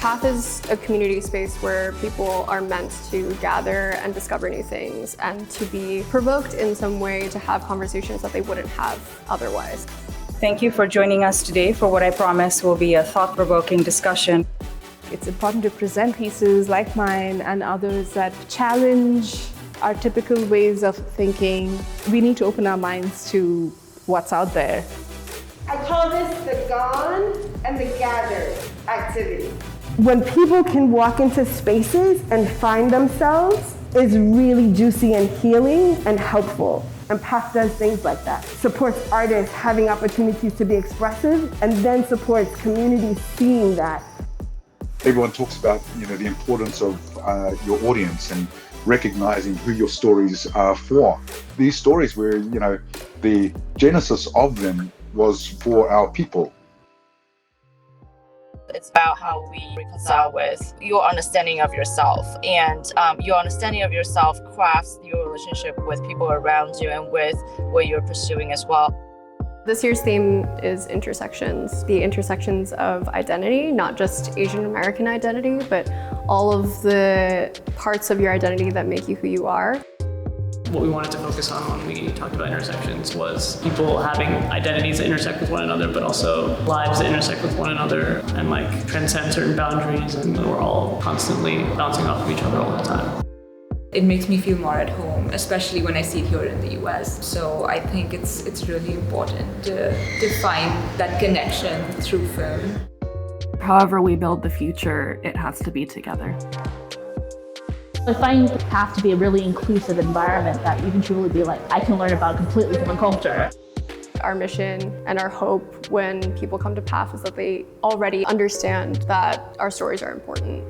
PAAFF is a community space where people are meant to gather and discover new things and to be provoked in some way to have conversations that they wouldn't have otherwise. Thank you for joining us today for what I promise will be a thought-provoking discussion. It's important to present pieces like mine and others that challenge our typical ways of thinking. We need to open our minds to what's out there. I call this the gone and the gathered activity. When people can walk into spaces and find themselves is really juicy and healing and helpful. And PAAFF does things like that. Supports artists having opportunities to be expressive and then supports communities seeing that. Everyone talks about, the importance of your audience and recognizing who your stories are for. These stories where, the genesis of them was for our people. It's about how we reconcile with your understanding of yourself, and your understanding of yourself crafts your relationship with people around you and with what you're pursuing as well. This year's theme is intersections, the intersections of identity, not just Asian American identity, but all of the parts of your identity that make you who you are. What we wanted to focus on when we talked about intersections was people having identities that intersect with one another, but also lives that intersect with one another and transcend certain boundaries, and we're all constantly bouncing off of each other all the time. It makes me feel more at home, especially when I see it here in the US. So I think it's really important to find that connection through film. However we build the future, it has to be together. I find PAAFF to be a really inclusive environment that you can truly be like, I can learn about a completely different culture. Our mission and our hope when people come to PAAFF is that they already understand that our stories are important.